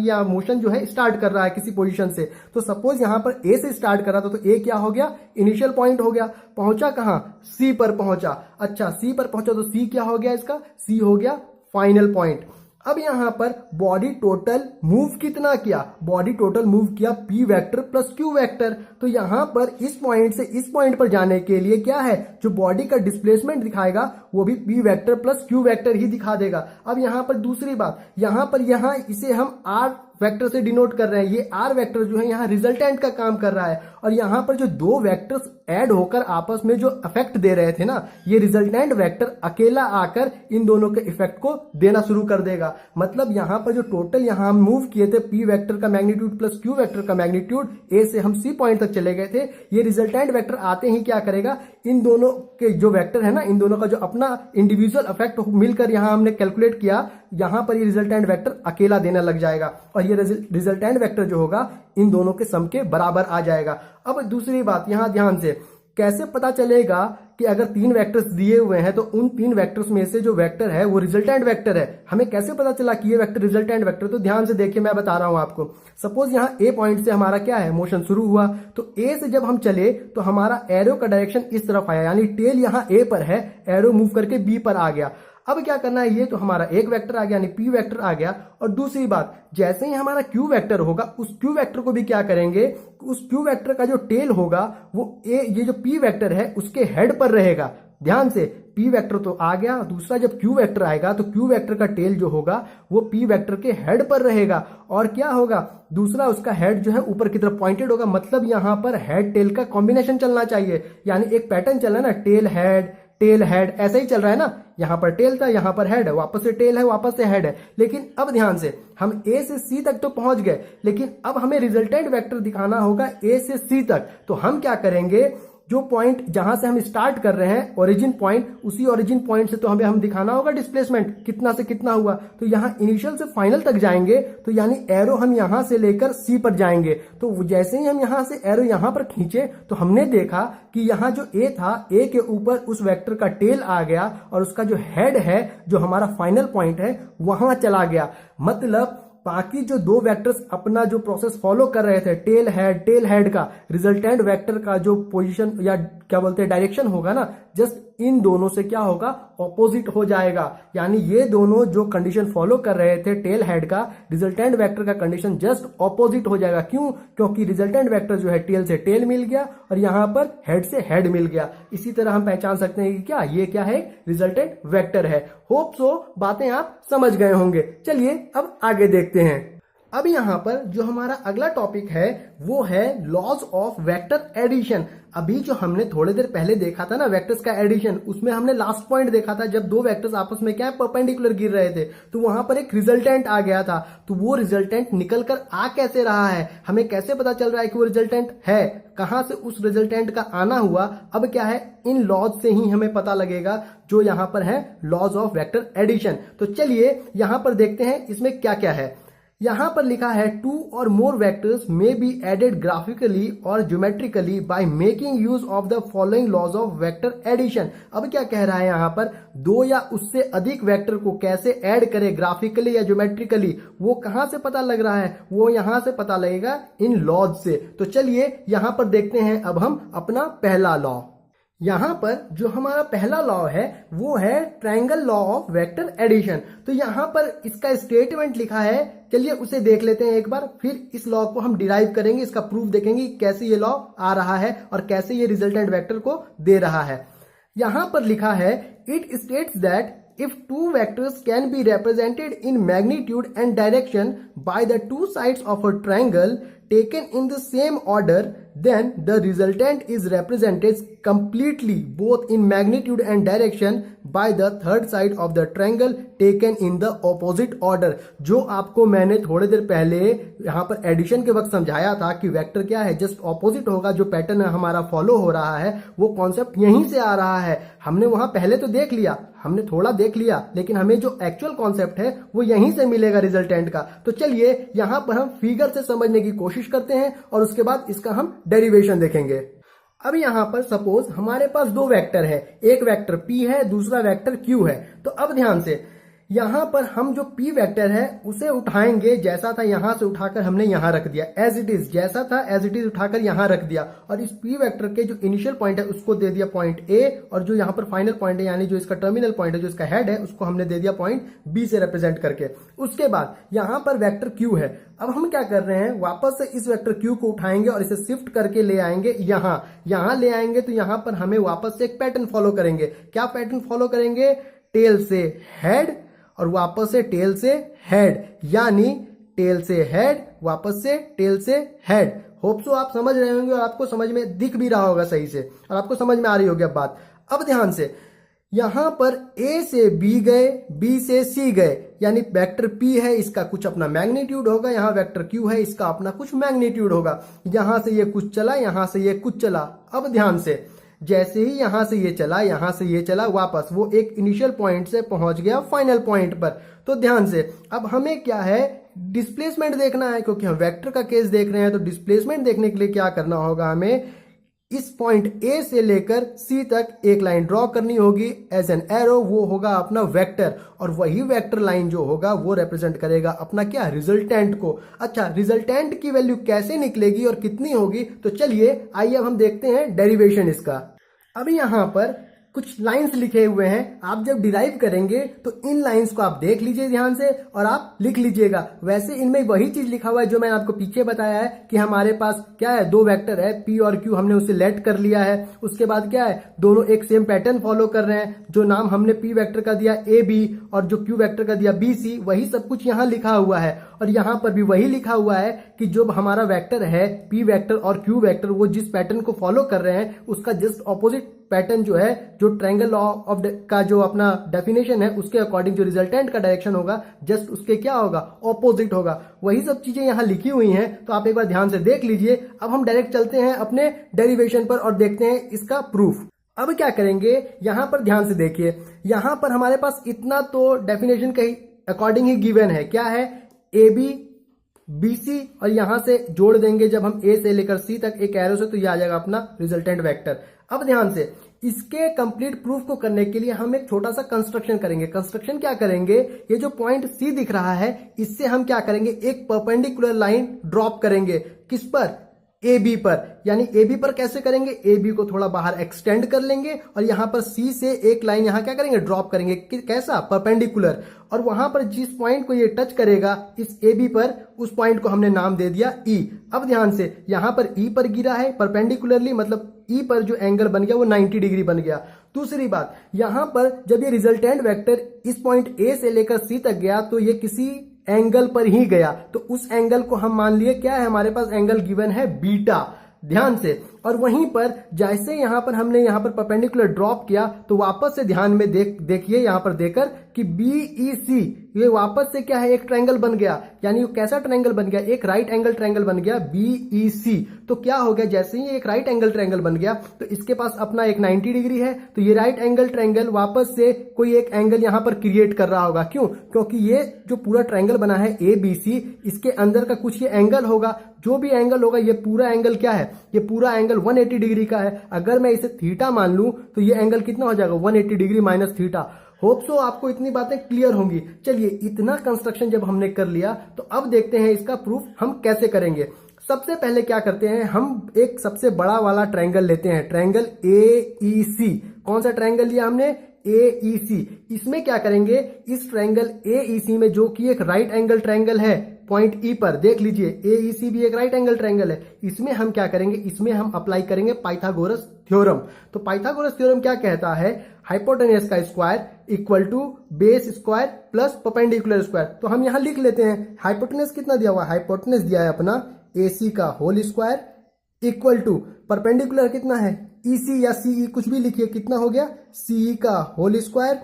या मोशन जो है स्टार्ट कर रहा है किसी पोजीशन से। तो सपोज यहाँ पर A से स्टार्ट कर रहा था, तो A क्या हो गया, इनिशियल पॉइंट हो गया, पहुंचा कहाँ, C पर पहुंचा। अच्छा, C पर पहुंचा तो C क्या हो गया, इसका C हो गया फाइनल पॉइंट। अब यहां पर बॉडी टोटल मूव कितना किया, बॉडी टोटल मूव किया P vector plus Q vector. तो यहां पर इस पॉइंट से इस पॉइंट पर जाने के लिए क्या है, जो बॉडी का डिस्प्लेसमेंट दिखाएगा वो भी P vector plus Q vector ही दिखा देगा। अब यहां पर दूसरी बात, यहां पर इसे हम R वेक्टर से डिनोट कर रहे हैं, ये R वेक्टर जो है यहाँ रिजल्टेंट का काम कर रहा है, और यहाँ पर जो दो वेक्टर्स ऐड होकर आपस में जो इफेक्ट दे रहे थे ना, ये रिजल्टेंट वेक्टर अकेला आकर इन दोनों के इफेक्ट को देना शुरू कर देगा। मतलब यहाँ पर जो टोटल यहाँ हम मूव किए थे P वेक्टर का मैग्नीट्यूड प्लस Q वेक्टर का मैग्नीट्यूड, A से हम C पॉइंट तक चले गए थे, ये रिजल्टेंट वेक्टर आते ही क्या करेगा, इन दोनों के जो वेक्टर है ना, इन दोनों का जो अपना इंडिविजुअल इफेक्ट मिलकर यहाँ हमने कैलकुलेट किया, यहाँ पर ये रिजल्टेंट वेक्टर अकेला देने लग जाएगा, और ये रिजल्टेंट वेक्टर जो होगा इन दोनों के सम के बराबर आ जाएगा। अब दूसरी बात, यहां ध्यान से कैसे पता चलेगा कि अगर 3 वेक्टर्स दिए हुए हैं तो उन 3 वेक्टर्स में से जो वेक्टर है वो रिजल्टेंट वेक्टर है, हमें कैसे पता चला कि ये वेक्टर रिजल्टेंट वेक्टर। तो ध्यान से देखिए, मैं बता रहा हूं आपको। सपोज यहाँ A पॉइंट से हमारा क्या है, मोशन शुरू हुआ, तो A से जब हम चले तो हमारा एरो का डायरेक्शन इस तरफ आया, यानी टेल यहाँ A पर है, एरो मूव करके B पर आ गया। अब क्या करना है, ये तो हमारा एक वेक्टर आ गया, यानी P वेक्टर आ गया। और दूसरी बात, जैसे ही हमारा Q वेक्टर होगा, उस Q वेक्टर को भी क्या करेंगे, उस Q वेक्टर का जो टेल होगा वो ये जो P वेक्टर है उसके हेड पर रहेगा। ध्यान से, P वेक्टर तो आ गया, दूसरा जब Q वेक्टर आएगा तो Q वेक्टर का टेल जो होगा वो P वेक्टर के हेड पर रहेगा, और क्या होगा, दूसरा उसका हेड जो है ऊपर की तरफ पॉइंटेड होगा। मतलब यहां पर हेड टेल का कॉम्बिनेशन चलना चाहिए, यानी एक पैटर्न चल रहा है ना, टेल हेड ऐसा ही चल रहा है ना, यहां पर टेल था, यहां पर हेड है, वापस से टेल है, वापस से हेड है। लेकिन अब ध्यान से, हम A से C तक तो पहुंच गए, लेकिन अब हमें रिजल्टेंट वेक्टर दिखाना होगा A से C तक। तो हम क्या करेंगे, जो पॉइंट जहां से हम स्टार्ट कर रहे हैं, ओरिजिन पॉइंट, उसी ओरिजिन पॉइंट से तो हम दिखाना होगा डिस्प्लेसमेंट कितना से कितना हुआ। तो यहां इनिशियल से फाइनल तक जाएंगे, तो यानी एरो हम यहां से लेकर C पर जाएंगे। तो जैसे ही हम यहां से एरो यहां पर खींचे तो हमने देखा कि यहां जो A था, A के ऊपर उस वेक्टर का टेल आ गया, और उसका जो हेड है, जो हमारा फाइनल पॉइंट है, वहां चला गया। मतलब बाकी जो दो वेक्टर्स अपना जो प्रोसेस फॉलो कर रहे थे, टेल हेड का, रिजल्टेंट वेक्टर का जो पोजीशन या क्या बोलते हैं डायरेक्शन होगा ना, जस्ट इन दोनों से क्या होगा, ऑपोजिट हो जाएगा। यानी ये दोनों जो कंडीशन फॉलो कर रहे थे टेल हेड का, रिजल्टेंट वेक्टर का कंडीशन जस्ट ऑपोजिट हो जाएगा। क्यों? क्योंकि रिजल्टेंट वेक्टर जो है टेल से टेल मिल गया और यहां पर हेड से हेड मिल गया। इसी तरह हम पहचान सकते हैं कि क्या ये क्या है, रिजल्टेंट वेक्टर है। होप सो बातें आप समझ गए होंगे। चलिए अब आगे देखते हैं। अब यहां पर जो हमारा अगला टॉपिक है वो है लॉज ऑफ वेक्टर एडिशन। अभी जो हमने थोड़ी देर पहले देखा था ना वेक्टर्स का एडिशन, उसमें हमने लास्ट पॉइंट देखा था जब दो वेक्टर्स आपस में क्या है, परपेंडिकुलर गिर रहे थे, तो वहां पर एक रिजल्टेंट आ गया था। तो वो रिजल्टेंट निकल कर आ कैसे रहा है, हमें कैसे पता चल रहा है कि वो रिजल्टेंट है, कहां से उस रिजल्टेंट का आना हुआ, अब क्या है, इन लॉज से ही हमें पता लगेगा, जो यहां पर है लॉज ऑफ वेक्टर एडिशन। तो चलिए यहां पर देखते हैं इसमें क्या क्या है। यहां पर लिखा है 2 or more vectors may be added graphically or geometrically by making use of the following laws of vector addition। अब क्या कह रहा है यहां पर, दो या उससे अधिक वेक्टर को कैसे ऐड करें ग्राफिकली या ज्योमेट्रिकली, वो कहां से पता लग रहा है, वो यहां से पता लगेगा इन लॉज से। तो चलिए यहां पर देखते हैं अब हम अपना पहला लॉ। यहां पर जो हमारा पहला लॉ है वो है triangle law of vector addition. तो यहां पर इसका स्टेटमेंट लिखा है, चलिए उसे देख लेते हैं एक बार, फिर इस लॉ को हम डिराइव करेंगे, इसका प्रूफ देखेंगे कैसे ये लॉ आ रहा है और कैसे ये रिजल्टेंट वेक्टर को दे रहा है। यहां पर लिखा है, it states that if two vectors can be represented in magnitude and direction by the two sides of a triangle taken in the same order, then the resultant is represented completely both in magnitude and direction by the third side of the triangle taken in the opposite order। जो आपको मैंने थोड़ी देर पहले यहाँ पर addition के वक्त समझाया था कि वेक्टर क्या है, जस्ट ऑपोजिट होगा, जो पैटर्न हमारा फॉलो हो रहा है वो कॉन्सेप्ट यहीं से आ रहा है। हमने वहां पहले तो देख लिया, हमने थोड़ा देख लिया, लेकिन हमें जो एक्चुअल कॉन्सेप्ट है वो यहीं से मिलेगा रिजल्टेंट का। तो चलिए यहां पर हम फिगर से समझने की कोशिश करते हैं और उसके बाद इसका हम डेरिवेशन देखेंगे। अब यहां पर सपोज हमारे पास दो वेक्टर है, एक वेक्टर P है, दूसरा वेक्टर Q है। तो अब ध्यान से यहां पर हम जो P वेक्टर है उसे उठाएंगे, जैसा था यहां से उठाकर हमने यहां रख दिया, एज इट इज, जैसा था एज इट इज उठाकर यहां रख दिया, और इस P वेक्टर के जो इनिशियल पॉइंट है उसको दे दिया पॉइंट A, और जो यहां पर फाइनल पॉइंट है यानी जो इसका टर्मिनल पॉइंट है, जो इसका हेड है, उसको हमने दे दिया पॉइंट B से रिप्रेजेंट करके। उसके बाद यहां पर वेक्टर Q है। अब हम क्या कर रहे हैं, वापस से इस वेक्टर Q को उठाएंगे और इसे शिफ्ट करके ले आएंगे यहां ले आएंगे। तो यहां पर हमें वापस से एक पैटर्न फॉलो करेंगे। क्या पैटर्न फॉलो करेंगे, टेल से हेड और वापस से टेल से हेड, यानी टेल से हेड वापस से टेल से हेड। होप सो आप समझ रहे होंगे और आपको समझ में दिख भी रहा होगा सही से, और आपको समझ में आ रही होगी अब बात। अब ध्यान से यहां पर A से B गए, B से C गए, यानी वेक्टर P है, इसका कुछ अपना मैग्नीट्यूड होगा, यहां वेक्टर Q है, इसका अपना कुछ मैग्नीट्यूड होगा। यहां से ये कुछ चला, यहां से ये कुछ चला। अब ध्यान से जैसे ही यहां से ये चला, यहां से ये चला, वापस वो एक इनिशियल पॉइंट से पहुंच गया फाइनल पॉइंट पर। तो ध्यान से अब हमें क्या है, डिस्प्लेसमेंट देखना है, क्योंकि हम वेक्टर का केस देख रहे हैं। तो डिस्प्लेसमेंट देखने के लिए क्या करना होगा, हमें इस पॉइंट A से लेकर C तक एक लाइन ड्रॉ करनी होगी एज एन एरो, वो होगा अपना वेक्टर, और वही वेक्टर लाइन जो होगा वो रिप्रेजेंट करेगा अपना क्या, रिजल्टेंट को। अच्छा, रिजल्टेंट की वैल्यू कैसे निकलेगी और कितनी होगी, तो चलिए आइए अब हम देखते हैं डेरिवेशन इसका। अब यहां पर कुछ लाइंस लिखे हुए हैं, आप जब डिराइव करेंगे तो इन लाइंस को आप देख लीजिए ध्यान से और आप लिख लीजिएगा। वैसे इनमें वही चीज लिखा हुआ है जो मैंने आपको पीछे बताया है कि हमारे पास क्या है, दो वेक्टर है P और Q, हमने उसे लेट कर लिया है। उसके बाद क्या है, दोनों एक सेम पैटर्न फॉलो कर रहे हैं। जो नाम हमने P वेक्टर का दिया AB और जो Q वेक्टर का दिया BC, वही सब कुछ यहाँ लिखा हुआ है। और यहाँ पर भी वही लिखा हुआ है कि जो हमारा वेक्टर है P वेक्टर और Q वेक्टर, वो जिस पैटर्न को फॉलो कर रहे हैं उसका जस्ट ऑपोजिट पैटर्न जो है, जो ट्रायंगल लॉ ऑफ का जो अपना डेफिनेशन है उसके अकॉर्डिंग जो रिजल्टेंट का डायरेक्शन होगा, जस्ट उसके क्या होगा, ऑपोजिट होगा। वही सब चीजें यहां लिखी हुई हैं, तो आप एक बार ध्यान से देख लीजिए। अब हम डायरेक्ट चलते हैं अपने डेरिवेशन पर और देखते हैं इसका प्रूफ। अब क्या करेंगे, यहां पर ध्यान से देखिए, यहां पर हमारे पास इतना तो डेफिनेशन के अकॉर्डिंग ही गिवन है। क्या है, AB BC, और यहां से जोड़ देंगे जब हम A से लेकर C तक एक एरो से, तो यह आ जाएगा अपना रिजल्टेंट वेक्टर। अब ध्यान से इसके कंप्लीट प्रूफ को करने के लिए हम एक छोटा सा कंस्ट्रक्शन करेंगे। कंस्ट्रक्शन क्या करेंगे, ये जो पॉइंट C दिख रहा है इससे हम क्या करेंगे, एक परपेंडिकुलर लाइन ड्रॉप करेंगे। किस पर, ए बी पर, यानी ए बी पर कैसे करेंगे, ए बी को थोड़ा बाहर एक्सटेंड कर लेंगे और यहां पर सी से एक लाइन यहां क्या करेंगे, ड्रॉप करेंगे, कैसा, परपेंडिकुलर, और वहां पर जिस पॉइंट को ये टच करेगा इस ए बी पर, उस पॉइंट को हमने नाम दे दिया ई। अब ध्यान से यहां पर ई पर गिरा है परपेंडिकुलरली, मतलब ई पर जो एंगल बन गया वो 90 डिग्री बन गया। दूसरी बात, यहां पर जब ये रिजल्टेंट वेक्टर इस पॉइंट ए से लेकर सी तक गया तो ये किसी एंगल पर ही गया, तो उस एंगल को हम मान लिए क्या है, हमारे पास एंगल गिवन है बीटा, ध्यान से। और वहीं पर जैसे यहां पर हमने यहां पर परपेंडिकुलर ड्रॉप किया तो वापस से ध्यान में देखिए यहां पर देखकर कि बीईसी ये वापस से क्या है, एक ट्रायंगल बन गया, यानी कैसा ट्रायंगल बन गया, एक राइट एंगल ट्रायंगल बन गया बीईसी। तो क्या हो गया, जैसे ही एक राइट एंगल ट्रायंगल बन गया तो इसके पास अपना एक 90 डिग्री है, तो ये राइट एंगल ट्रायंगल वापस से कोई एक एंगल यहां पर क्रिएट कर रहा होगा। क्यों, क्योंकि ये जो पूरा ट्रायंगल बना है ए बी सी, इसके अंदर का कुछ ये एंगल होगा, जो भी एंगल होगा ये पूरा एंगल क्या है, ये पूरा एंगल 180 डिग्री का है। अगर मैं इसे थीटा मान लूं तो ये एंगल कितना हो जाएगा, 180 degree minus theta. Hope so आपको इतनी बातें क्लियर होंगी। चलिए, इतना कंस्ट्रक्शन जब हमने कर लिया तो अब देखते हैं इसका प्रूफ हम कैसे करेंगे। सबसे पहले क्या करते हैं, हम एक सबसे बड़ा वाला ट्रायंगल लेते हैं, ट्रायंगल AEC। कौन सा ट्रायंगल लिया हमने, AEC। इसमें क्या करेंगे, इस ट्रायंगल AEC में जो कि एक राइट एंगल ट्रायंगल है पॉइंट ई पर, देख लीजिए AEC भी एक राइट एंगल ट्रायंगल है, इसमें हम क्या करेंगे, इसमें हम अप्लाई करेंगे पाइथागोरस थ्योरम। तो पाइथागोरस थ्योरम क्या कहता है, हाइपोटेनस का square equal to base square plus perpendicular square. तो हम यहां लिख लेते हैं, हाइपोटेनस कितना दिया हुआ है, हाइपोटेनस दिया है अपना AC का whole square equal to perpendicular कितना है, EC या CE कुछ भी लिखिए, कितना हो गया, CE का होल स्क्वायर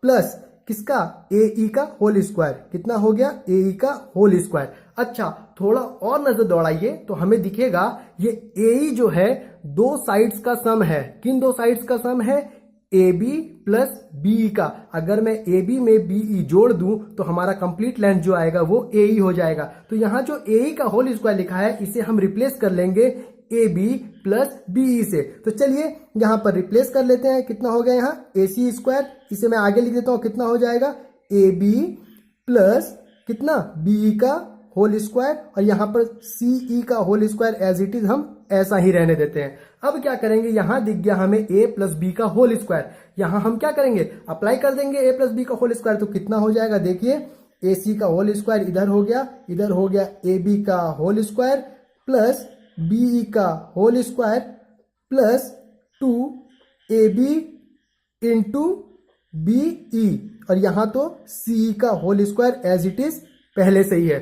प्लस किसका, AE का होल स्क्वायर, कितना हो गया, AE का होल स्क्वायर। अच्छा, थोड़ा और नजर दौड़ाइए तो हमें दिखेगा ये AE जो है दो साइड्स का सम है। किन दो साइड्स का सम है, AB प्लस BE का। अगर मैं AB में BE जोड़ दूं तो हमारा कंप्लीट लेंथ जो आएगा वो AE हो जाएगा। तो यहां जो AE का होल स्क्वायर लिखा है इसे हम रिप्लेस कर लेंगे AB प्लस BE से। तो चलिए यहां पर रिप्लेस कर लेते हैं, कितना हो गया यहाँ AC स्क्वायर, इसे मैं आगे लिख देता हूं, कितना हो जाएगा AB प्लस कितना BE का होल स्क्वायर, और यहां पर CE का whole square as it is हम ऐसा ही रहने देते हैं। अब क्या करेंगे, यहां दिख गया हमें A प्लस बी का होल स्क्वायर, यहां हम क्या करेंगे, अप्लाई कर देंगे A प्लस बी का होल स्क्वायर। तो कितना हो जाएगा, देखिए AC का होल स्क्वायर इधर हो गया, इधर हो गया AB का होल स्क्वायर प्लस BE का whole square plus 2AB into BE, और यहां तो CE का whole square as it is पहले से ही है।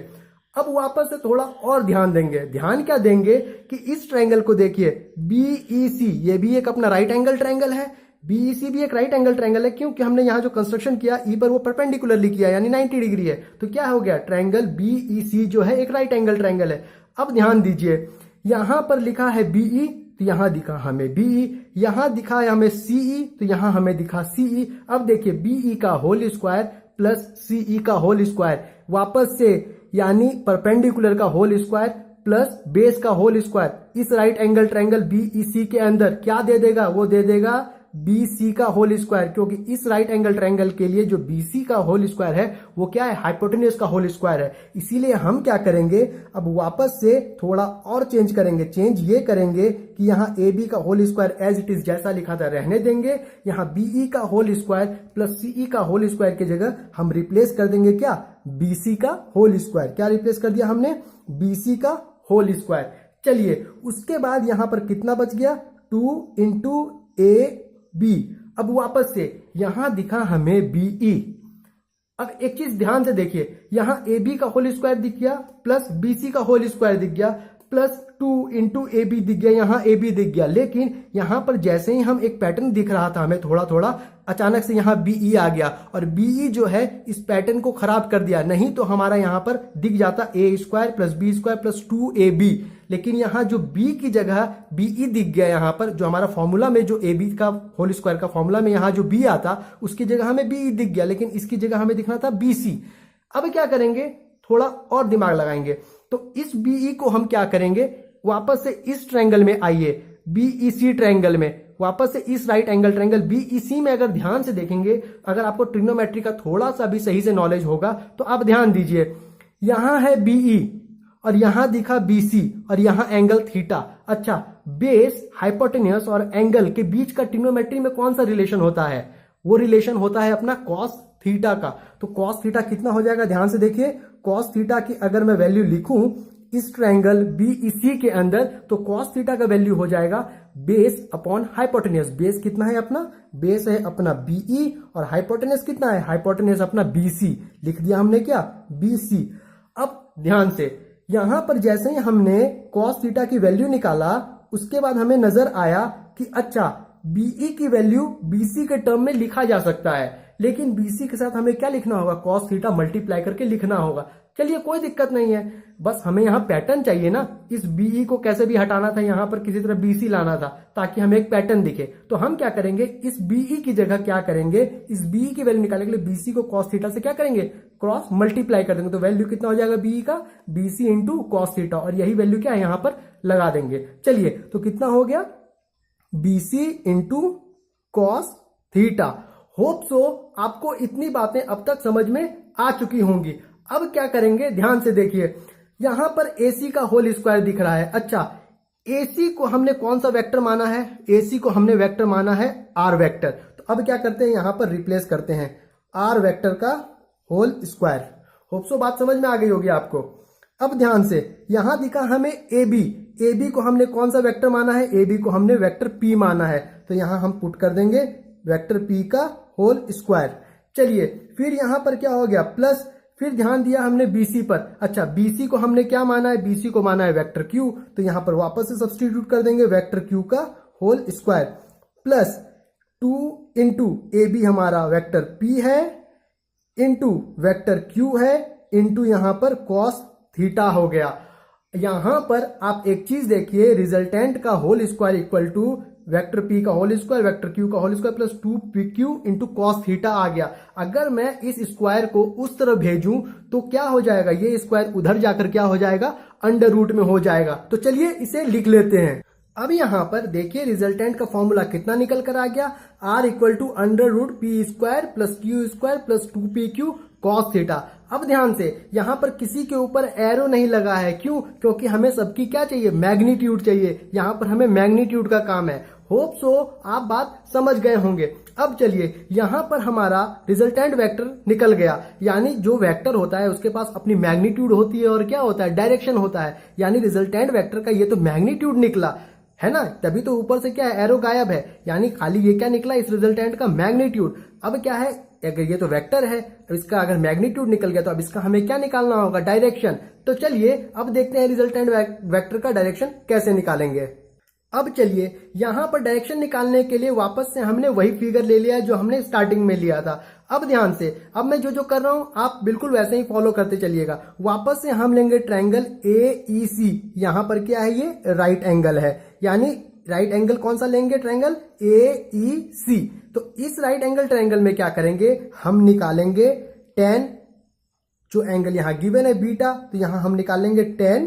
अब वापस से थोड़ा और ध्यान देंगे, ध्यान क्या देंगे कि इस ट्रायंगल को देखिए BEC, ये भी एक अपना राइट एंगल ट्रायंगल है, BEC भी एक राइट एंगल ट्रायंगल है, क्योंकि हमने यहां जो कंस्ट्रक्शन किया ई पर वो परपेंडिकुलरली किया यानी 90 डिग्री है। तो क्या हो गया, ट्रायंगल BEC जो है एक राइट एंगल ट्रायंगल है। अब ध्यान दीजिए, यहां पर लिखा है BE तो यहां दिखा हमें BE, यहां दिखा है हमें CE तो यहां हमें दिखा CE। अब देखिए BE का होल स्क्वायर प्लस CE का होल स्क्वायर, वापस से यानी परपेंडिकुलर का होल स्क्वायर प्लस बेस का होल स्क्वायर, इस राइट एंगल ट्रायंगल BEC के अंदर क्या दे देगा, वो दे देगा BC का होल स्क्वायर, क्योंकि इस राइट एंगल ट्रायंगल के लिए जो BC का होल स्क्वायर है वो क्या है, हाइपोटेन्यूज का होल स्क्वायर है। इसीलिए हम क्या करेंगे, अब वापस से थोड़ा और चेंज करेंगे। चेंज ये करेंगे कि यहाँ AB का whole square as it is जैसा लिखा था रहने देंगे, यहाँ BE का होल स्क्वायर प्लस CE का होल स्क्वायर की जगह हम रिप्लेस कर देंगे क्या, BC का होल स्क्वायर। क्या रिप्लेस कर दिया हमने, BC का होल स्क्वायर। चलिए उसके बाद यहां पर कितना बच गया, 2 इंटू AB। अब वापस से यहां दिखा हमें BE। अब एक चीज ध्यान से देखिए, यहां AB का होल स्क्वायर दिख गया प्लस BC का होल स्क्वायर दिख गया प्लस 2 इंटू AB दिख गया, यहां AB दिख गया। लेकिन यहां पर जैसे ही हम एक पैटर्न दिख रहा था हमें थोड़ा थोड़ा, अचानक से यहां BE आ गया और BE जो है इस पैटर्न को खराब कर दिया। नहीं तो हमारा यहां पर दिख जाता A square plus B square plus 2AB, लेकिन यहां जो B की जगह BE दिख गया। यहां पर जो हमारा फॉर्मूला में जो AB का होल स्क्वायर का फॉर्मूला में यहां जो B आता उसकी जगह हमें BE दिख गया, लेकिन इसकी जगह हमें दिखना था BC। अब क्या करेंगे, थोड़ा और दिमाग लगाएंगे। तो इस BE को हम क्या करेंगे, वापस से इस ट्रायंगल में आइए, BEC ट्रायंगल में, वापस से इस राइट एंगल ट्रायंगल BEC में अगर ध्यान से देखेंगे, अगर आपको ट्रिग्नोमेट्री का थोड़ा सा भी सही से नॉलेज होगा तो आप ध्यान दीजिए, यहां है BE और यहां दिखा BC और यहां एंगल थीटा। अच्छा, बेस, हाइपोटेन्यूस और एंगल के बीच का ट्रिग्नोमेट्री में कौन सा रिलेशन होता है? वो रिलेशन होता है अपना कॉस थीटा का। तो कॉस थीटा कितना हो जाएगा, ध्यान से देखिए। कॉस थीटा की अगर मैं वैल्यू लिखूं इस ट्रायंगल BEC के अंदर, तो कॉस थीटा का वैल्यू हो जाएगा बेस अपॉन हाइपोटेन्यूस। बेस कितना है अपना? बेस है अपना BE और हाइपोटेन्यूस कितना है? हाइपोटेन्यूस अपना BC। लिख दिया हमने क्या? BC। अब ध्यान से यहां पर जैसे ही हमने कॉस थीटा की वैल्यू निकाला, उसके बाद हमें नजर आया कि अच्छा, BE की वैल्यू BC के टर्म में लिखा जा सकता है, लेकिन BC के साथ हमें क्या लिखना होगा? कॉस थीटा मल्टीप्लाई करके लिखना होगा। चलिए, कोई दिक्कत नहीं है, बस हमें यहां पैटर्न चाहिए ना। इस BE को कैसे भी हटाना था, यहां पर किसी तरह BC लाना था ताकि हमें एक पैटर्न दिखे। तो हम क्या करेंगे, इस BE की जगह क्या करेंगे, इस BE की वैल्यू निकालने के लिए BC को कॉस थीटा से क्या करेंगे? क्रॉस मल्टीप्लाई कर देंगे। तो वैल्यू कितना हो जाएगा BE का? BC इंटू कॉस थीटा, और यही वैल्यू क्या है यहां पर लगा देंगे। चलिए, तो कितना हो गया? BC into cos theta. Hope so आपको इतनी बातें अब तक समझ में आ चुकी होंगी। अब क्या करेंगे, ध्यान से देखिए, यहां पर AC का होल स्क्वायर दिख रहा है। अच्छा, AC को हमने कौन सा वेक्टर माना है? AC को हमने वेक्टर माना है R वेक्टर। तो अब क्या करते हैं, यहां पर रिप्लेस करते हैं R वेक्टर का होल स्क्वायर। होप सो बात समझ में आ गई होगी आपको। अब ध्यान से, यहां दिखा हमें AB को हमने कौन सा वेक्टर माना है? AB को हमने वेक्टर P माना है। तो यहां हम पुट कर देंगे वेक्टर P का होल स्क्वायर। चलिए, फिर यहां पर क्या हो गया? प्लस, फिर ध्यान दिया हमने BC पर। अच्छा, BC को हमने क्या माना है? BC को माना है वेक्टर Q। तो यहां पर वापस से सब्स्टिट्यूट कर देंगे वेक्टर Q का whole square, plus 2 into AB हमारा वेक्टर P है, इंटू वेक्टर Q है, इंटू यहां पर कॉस थीटा हो गया। यहां पर आप एक चीज देखिए, रिजल्टेंट का whole square equal to vector P का होल स्क्वायर, वेक्टर Q का whole square plus 2PQ into cos theta आ गया। अगर मैं इस स्क्वायर को उस तरफ भेजूं तो क्या हो जाएगा? ये स्क्वायर उधर जाकर क्या हो जाएगा? अंडर रूट में हो जाएगा। तो चलिए इसे लिख लेते हैं। अब यहां पर देखिए, रिजल्टेंट का फॉर्मूला कितना निकल कर आ गया? R equal to under root P square plus Q square plus 2PQ cos theta. अब ध्यान से, यहां पर किसी के ऊपर एरो नहीं लगा है। क्यों? क्योंकि हमें सबकी क्या चाहिए? मैग्नीट्यूड चाहिए। यहां पर हमें मैग्नीट्यूड का काम है। होप सो आप बात समझ गए होंगे। अब चलिए, यहां पर हमारा रिजल्टेंट वेक्टर निकल गया, यानी जो वेक्टर होता है उसके पास अपनी मैग्नीट्यूड होती है और क्या होता है? डायरेक्शन होता है। यानी रिजल्टेंट वेक्टर का ये तो मैग्नीट्यूड निकला है ना, तभी तो ऊपर से क्या है? एरो गायब है, यानी खाली ये क्या निकला? इस रिजल्टेंट का मैग्नीट्यूड। अब क्या है, अगर ये तो वेक्टर है, अब इसका अगर मैग्नीट्यूड निकल गया तो अब इसका हमें क्या निकालना होगा? डायरेक्शन। तो चलिए अब देखते हैं रिजल्टेंट वेक्टर का डायरेक्शन कैसे निकालेंगे। अब चलिए, यहां पर डायरेक्शन निकालने के लिए वापस से हमने वही फिगर ले लिया जो हमने स्टार्टिंग में लिया था। अब ध्यान से, अब मैं जो जो कर रहा हूं आप बिल्कुल वैसे ही फॉलो करते चलिएगा। वापस से हम लेंगे ट्रायंगल AEC। यहां पर क्या है? ये राइट एंगल है, यानी राइट एंगल कौन सा लेंगे? Triangle AEC। तो इस राइट एंगल ट्रायंगल में क्या करेंगे? हम निकालेंगे tan, जो एंगल यहां गिवन है बीटा, तो यहां हम निकालेंगे tan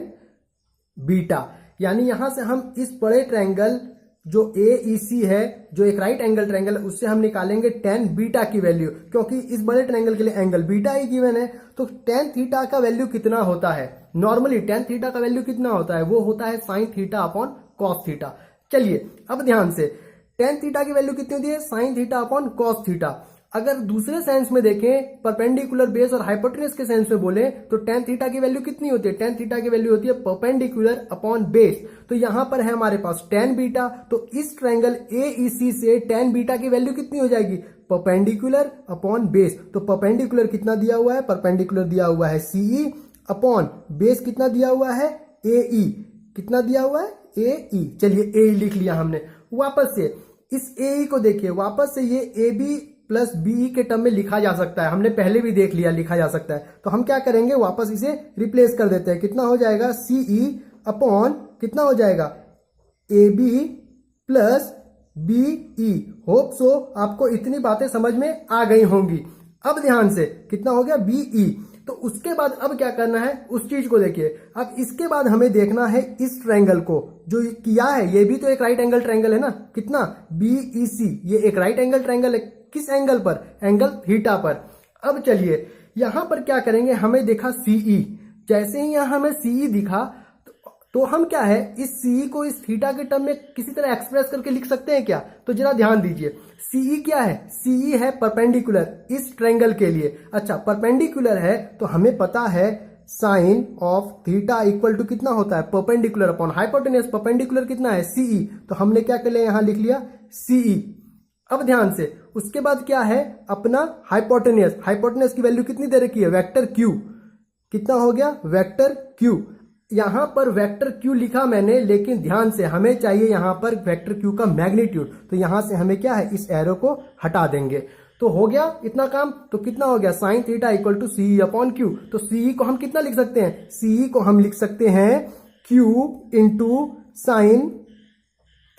बीटा। यानी यहां से हम इस बड़े ट्रायंगल जो AEC है, जो एक राइट एंगल ट्रायंगल है, उससे हम निकालेंगे tan बीटा की वैल्यू, क्योंकि इस बड़े ट्रायंगल के लिए एंगल बीटा ही गिवन है। तो tan थीटा का वैल्यू कितना होता है? नॉर्मली tan थीटा का वैल्यू कितना होता है? वो होता है sin theta upon cos theta. चलिए अब ध्यान से, tan थीटा की वैल्यू कितनी होती है? sin theta upon cos theta. अगर दूसरे सेंस में देखें, परपेंडिकुलर बेस और हाइपोटेन्यूस के सेंस में बोले, तो tan थीटा की वैल्यू कितनी होती है? tan थीटा की वैल्यू होती है परपेंडिकुलर अपॉन बेस। तो यहां पर है हमारे पास tan बीटा, तो इस ट्रायंगल AEC से tan बीटा की वैल्यू कितनी हो जाएगी? Perpendicular upon base. तो परपेंडिकुलर कितना दिया हुआ है? परपेंडिकुलर दिया हुआ है CE अपॉन बेस कितना दिया हुआ है? AE। कितना दिया हुआ है? AE। चलिए AE लिख लिया हमने। वापस से इस AE को देखिए, वापस से ये AB प्लस BE के टर्म में लिखा जा सकता है, हमने पहले भी देख लिया लिखा जा सकता है। तो हम क्या करेंगे? वापस इसे रिप्लेस कर देते हैं। कितना हो जाएगा? CE अपॉन कितना हो जाएगा? AB plus BE। Hope so आपको इतनी बातें समझ में आ गई होंगी। अब ध्यान से, कितना हो गया? BE। तो उसके बाद अब क्या करना है? उस चीज को देखिए। अब इसके बाद हमें देखना है इस ट्रायंगल को जो किया है, ये भी तो एक राइट एंगल ट्रायंगल है ना। कितना? BEC। ये एक राइट एंगल ट्रायंगल है। किस एंगल पर? एंगल थीटा पर। अब चलिए यहां पर क्या करेंगे? हमें देखा CE, जैसे ही यहाँ हमें सीई दिखा तो हम क्या है इस सीई को इस थीटा के टर्म में किसी तरह एक्सप्रेस करके लिख सकते हैं क्या? तो जरा ध्यान दीजिए, सीई क्या है? सीई है परपेंडिकुलर इस ट्रायंगल के लिए। अच्छा, परपेंडिकुलर है तो हमें पता है sine of theta equal to कितना होता है? Perpendicular upon hypotenuse. परपेंडिकुलर कितना है? सीई। तो हमने क्या कर लिया, यहां लिख लिया सीई। अब ध्यान से, उसके बाद क्या है अपना हाइपोटेन्यूज। हाइपोटेन्यूज की वैल्यू कितनी दे रखी है? Vector Q. कितना हो गया? Vector Q. यहां पर वेक्टर क्यू लिखा मैंने, लेकिन ध्यान से हमें चाहिए यहां पर वेक्टर क्यू का मैग्नीट्यूड। तो यहां से हमें क्या है, इस एरो को हटा देंगे। तो हो गया इतना काम। तो कितना हो गया? Sine theta equal to CE upon Q. तो सीई को हम कितना लिख सकते हैं? सीई को हम लिख सकते हैं Q into sine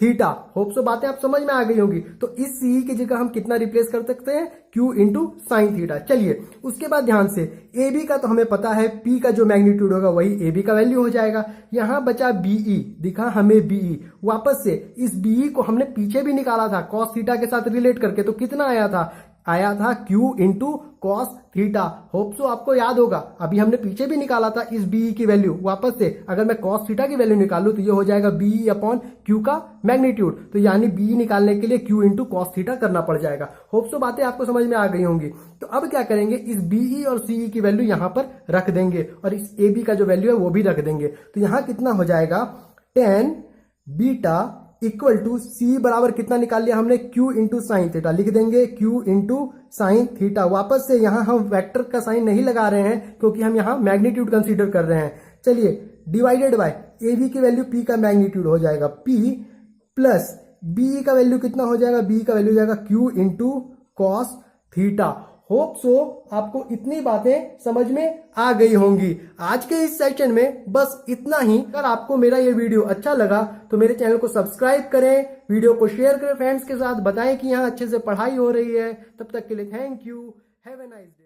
theta. Hope so बातें आप समझ में आ गई होंगी। तो इस सीई की जगह हम कितना रिप्लेस कर सकते हैं? Q into sine theta. चलिए उसके बाद ध्यान से, ए बी का तो हमें पता है, पी का जो मैग्नीट्यूड होगा वही ए बी का वैल्यू हो जाएगा। यहां बचा बीई, दिखा हमें बीई। वापस से इस बीई को हमने पीछे भी निकाला था कॉस थीटा के साथ रिलेट करके। तो कितना आया था? आया था Q into cos theta. Hope so आपको याद होगा, अभी हमने पीछे भी निकाला था इस बीई की वैल्यू। वापस से अगर मैं कॉस थीटा की वैल्यू निकालूं तो ये हो जाएगा बीई अपॉन क्यू का मैग्नीट्यूड। तो यानी बीई निकालने के लिए क्यू इंटू कॉस थीटा करना पड़ जाएगा। होप सो बातें आपको समझ में आ गई होंगी। तो अब क्या करेंगे, इस बीई और सीई की वैल्यू यहां पर रख देंगे और इस ए बी का जो वैल्यू है वो भी रख देंगे। तो यहां कितना हो जाएगा? टेन बीटा इक्वल टू सी बराबर कितना निकाल लिया हमने? Q into sine theta. लिख देंगे क्यू इंटू साइन थीटा। वापस से यहां हम वेक्टर का साइन नहीं लगा रहे हैं क्योंकि हम यहां मैग्नीट्यूड कंसीडर कर रहे हैं। चलिए, डिवाइडेड बाय ए बी की वैल्यू पी का मैग्नीट्यूड हो जाएगा पी, प्लस बी का वैल्यू कितना हो जाएगा? बी का वैल्यू हो जाएगा Q into cos theta. Hope so आपको इतनी बातें समझ में आ गई होंगी। आज के इस सेशन में बस इतना ही। अगर आपको मेरा ये वीडियो अच्छा लगा तो मेरे चैनल को सब्सक्राइब करें, वीडियो को शेयर करें फ्रेंड्स के साथ, बताएं कि यहाँ अच्छे से पढ़ाई हो रही है। तब तक के लिए thank you, have a nice day.